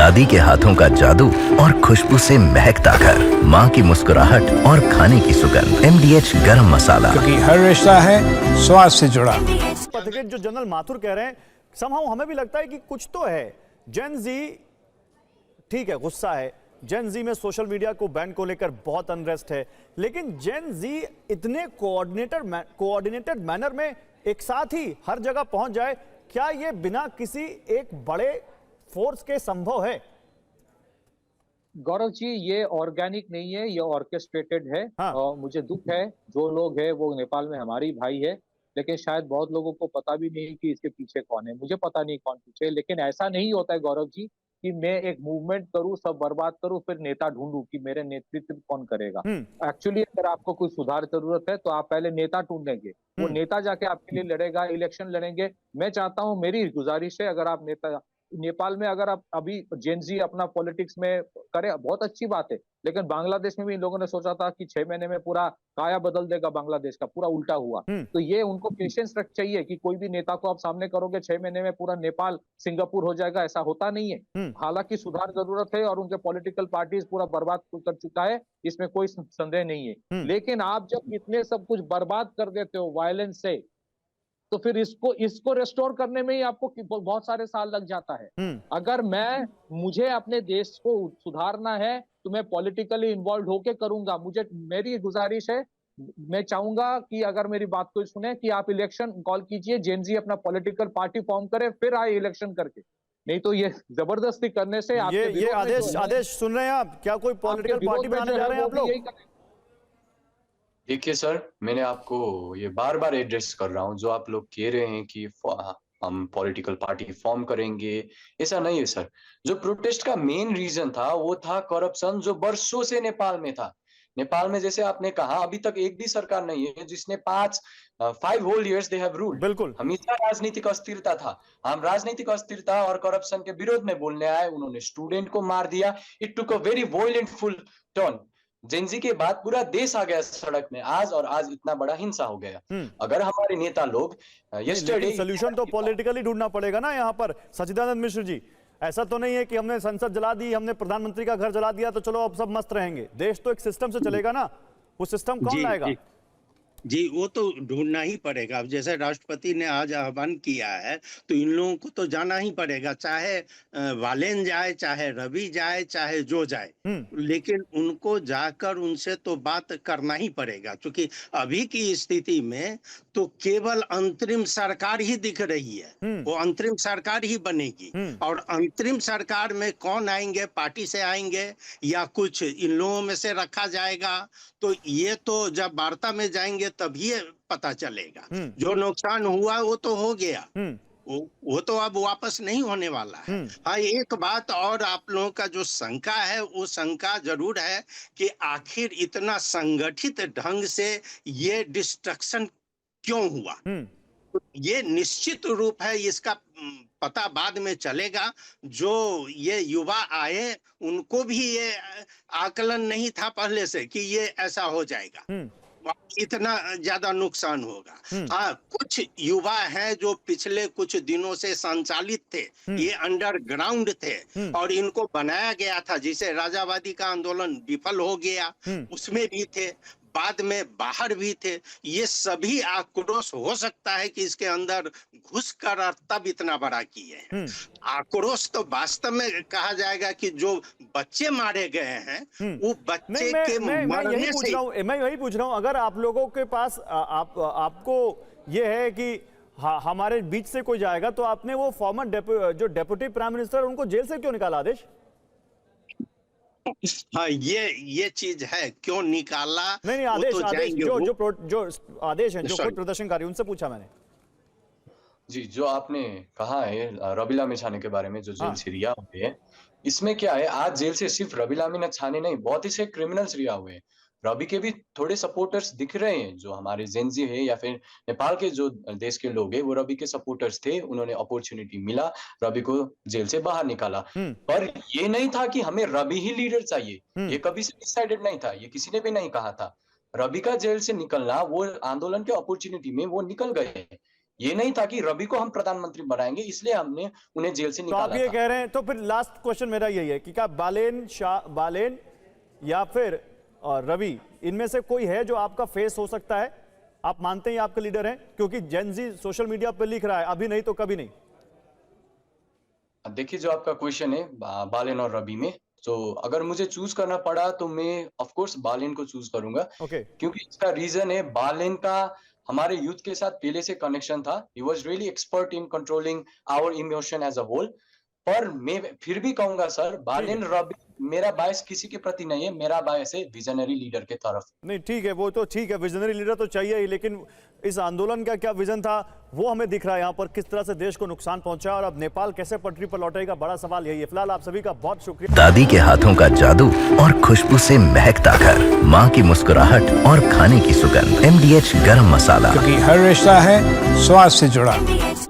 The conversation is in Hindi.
दादी के हाथों का जादू और खुशबू से महकता घर, माँ की मुस्कुराहट और खाने की सुगंध। MDH गरम मसाला, क्योंकि हर रिश्ता है स्वाद से जुड़ा। पत्रकार जो जनरल माथुर कह रहे हैं, समहाउ हमें भी लगता है कि कुछ तो है। जेन जी ठीक है, गुस्सा है, जेन जी में सोशल मीडिया को बैन को लेकर बहुत अनरेस्ट है, लेकिन जेन जी इतने कोऑर्डिनेटेड मैनर में एक साथ ही हर जगह पहुंच जाए, क्या यह बिना किसी एक बड़े फोर्स के संभव है? गौरव जी, ये ऑर्गेनिक नहीं है, ये ऑर्केस्ट्रेटेड है। हाँ। और मुझे दुख है, जो लोग हैं वो नेपाल में हमारी भाई है, लेकिन शायद बहुत लोगों को पता भी नहीं कि इसके पीछे कौन है। मुझे पता नहीं कौन पीछे है, लेकिन ऐसा नहीं होता है गौरव जी कि मैं एक मूवमेंट करूं, सब बर्बाद करूं, फिर नेता ढूंढूं कि मेरे नेतृत्व कौन करेगा। एक्चुअली अगर आपको कोई सुधार जरूरत है तो आप पहले नेता ढूंढेंगे, वो नेता जाके आपके लिए लड़ेगा, इलेक्शन लड़ेंगे। मैं चाहता हूं, मेरी गुजारिश है, अगर आप नेता नेपाल में अगर आप अभी जेन जी अपना पॉलिटिक्स में करे, बहुत अच्छी बात है, लेकिन बांग्लादेश में भी इन लोगों ने सोचा था कि 6 महीने में पूरा काया बदल देगा बांग्लादेश का, पूरा उल्टा हुआ। तो ये उनको पेशेंस रख चाहिए कि कोई भी नेता को आप सामने करोगे 6 महीने में पूरा नेपाल सिंगापुर हो जाएगा, ऐसा होता नहीं है। हालांकि सुधार जरूरत है और उनके पॉलिटिकल पार्टीज पूरा बर्बाद कर चुका है, इसमें कोई संदेह नहीं है। लेकिन आप जब इतने सब कुछ बर्बाद कर देते हो वायलेंस से, तो फिर इसको रेस्टोर करने में ही आपको बहुत सारे साल लग जाता है। अगर मुझे अपने देश को सुधारना है तो मैं पॉलिटिकली इन्वॉल्व होके करूंगा। मेरी गुजारिश है, मैं चाहूंगा कि अगर मेरी बात को सुने कि आप इलेक्शन कॉल कीजिए, जेन जी अपना पॉलिटिकल पार्टी फॉर्म करे, फिर आए इलेक्शन करके। नहीं तो ये जबरदस्ती करने से ये आदेश सुन रहे हैं आप? क्या कोई पॉलिटिकल पार्टी बनाने जा रहे हैं आप लोग? देखिए सर, मैंने आपको ये बार बार एड्रेस कर रहा हूँ, जो आप लोग कह रहे हैं कि हम पॉलिटिकल पार्टी फॉर्म करेंगे, ऐसा नहीं है सर। जो प्रोटेस्ट का मेन रीजन था वो था करप्शन, जो बरसों से नेपाल में था। नेपाल में जैसे आपने कहा, अभी तक एक भी सरकार नहीं है जिसने 5 whole years they have ruled. बिल्कुल, हमेशा राजनीतिक अस्थिरता था। हम राजनीतिक अस्थिरता और करप्शन के विरोध में बोलने आए, उन्होंने स्टूडेंट को मार दिया। It took a very violent full turn. Gen Z के बाद पूरा देश आ गया सड़क में आज, और आज इतना बड़ा हिंसा हो गया। अगर हमारे नेता लोग यस्टरडे सोल्यूशन तो पॉलिटिकली ढूंढना पड़ेगा ना यहाँ पर। सच्चिदानंद मिश्र जी, ऐसा तो नहीं है कि हमने संसद जला दी, हमने प्रधानमंत्री का घर जला दिया तो चलो अब सब मस्त रहेंगे। देश तो एक सिस्टम से चलेगा ना, वो सिस्टम कौन लाएगा? जी, वो तो ढूंढना ही पड़ेगा। अब जैसे राष्ट्रपति ने आज आह्वान किया है तो इन लोगों को तो जाना ही पड़ेगा, चाहे वालेन जाए, चाहे रवि जाए, चाहे जो जाए, लेकिन उनको जाकर उनसे तो बात करना ही पड़ेगा। क्योंकि अभी की स्थिति में तो केवल अंतरिम सरकार ही दिख रही है, वो अंतरिम सरकार ही बनेगी। और अंतरिम सरकार में कौन आएंगे, पार्टी से आएंगे या कुछ इन लोगों में से रखा जाएगा, तो ये तो जब वार्ता में जाएंगे तभी पता चलेगा। जो नुकसान हुआ वो तो हो गया, वो तो अब वापस नहीं होने वाला है। हाँ, एक बात और आप लोगों का जो शंका है, वो शंका जरूर है कि आखिर इतना संगठित ढंग से ये डिस्ट्रक्शन क्यों हुआ। तो ये निश्चित रूप है, इसका पता बाद में चलेगा। जो ये युवा आए उनको भी ये आकलन नहीं था पहले से कि ये ऐसा हो जाएगा, इतना ज्यादा नुकसान होगा। हाँ, कुछ युवा हैं जो पिछले कुछ दिनों से संचालित थे, ये अंडरग्राउंड थे और इनको बनाया गया था। जिसे राजावादी का आंदोलन विफल हो गया, उसमें भी थे, बाद में बाहर भी थे। ये सभी आक्रोश हो सकता है कि इसके अंदर घुसकर और तब इतना बड़ा किए हैं। आक्रोश तो वास्तव में कहा जाएगा कि जो बच्चे मारे गए हैं वो बच्चे के मरने से। मैं यही पूछ रहा हूं, अगर आप लोगों के पास आपको ये है कि हमारे बीच से कोई जाएगा, तो आपने वो फॉर्मर जो डेप्यूटी प्राइम मिनिस्टर उनको जेल से क्यों निकाला आदेश? हाँ, ये चीज है, क्यों निकाला? नहीं, आदेश जो आदेश है, जो खुद प्रदर्शनकारी, उनसे पूछा मैंने। जी, जो आपने कहा है रबिला मिछाने के बारे में, जो जेल से रिहा हुए हैं, इसमें क्या है, आज जेल से सिर्फ रबिला मिछाने नहीं, बहुत ही से क्रिमिनल्स रिहा हुए हैं। रवि के भी थोड़े सपोर्टर्स दिख रहे हैं, जो हमारे जेनजी है या फिर नेपाल के जो देश के लोग हैं, वो रवि के सपोर्टर्स थे। उन्होंने अपॉर्चुनिटी मिला, रवि को जेल से बाहर निकाला। पर ये नहीं था कि हमें रवि ही लीडर चाहिए, ये कभी से डिसाइडेड नहीं था, ये किसी ने भी नहीं कहा था। रवि का जेल से निकलना, वो आंदोलन के अपॉर्चुनिटी में वो निकल गए। ये नहीं था कि रवि को हम प्रधानमंत्री बनाएंगे, इसलिए हमने उन्हें जेल से तो आप निकाला ये था। कह रहे हैं, तो फिर लास्ट क्वेश्चन मेरा यही है कि क्या बालेन या फिर रवि, इनमें से कोई है जो आपका फेस हो सकता है? आप मानते हैं ये आपके लीडर हैं? क्योंकि जेन जी सोशल मीडिया पर लिख रहा है अभी नहीं तो कभी नहीं। देखिए, जो आपका क्वेश्चन है बालेन और रवि में, तो अगर मुझे चूज करना पड़ा तो मैं ऑफ कोर्स बालेन को चूज करूंगा। ओके। क्योंकि इसका रीजन है, बालेन का हमारे यूथ के साथ पहले से कनेक्शन था। He was really expert in controlling our emotion as a whole. पर मैं फिर भी कहूंगा सर, बालेन रवि, मेरा बायस किसी के प्रति नहीं है, मेरा बायस है विजनरी लीडर के तरफ। नहीं ठीक है, वो तो ठीक है, विजनरी लीडर तो चाहिए ही, लेकिन इस आंदोलन का क्या विजन था वो हमें दिख रहा है यहाँ पर, किस तरह से देश को नुकसान पहुंचा और अब नेपाल कैसे पटरी पर लौटेगा, बड़ा सवाल यही है। फिलहाल आप सभी का बहुत शुक्रिया। दादी के हाथों का जादू और खुशबू से महकता घर, माँ की मुस्कुराहट और खाने की सुगंध, MDH गरम मसाला। क्योंकि हर रिश्ता है स्वाद से जुड़ा।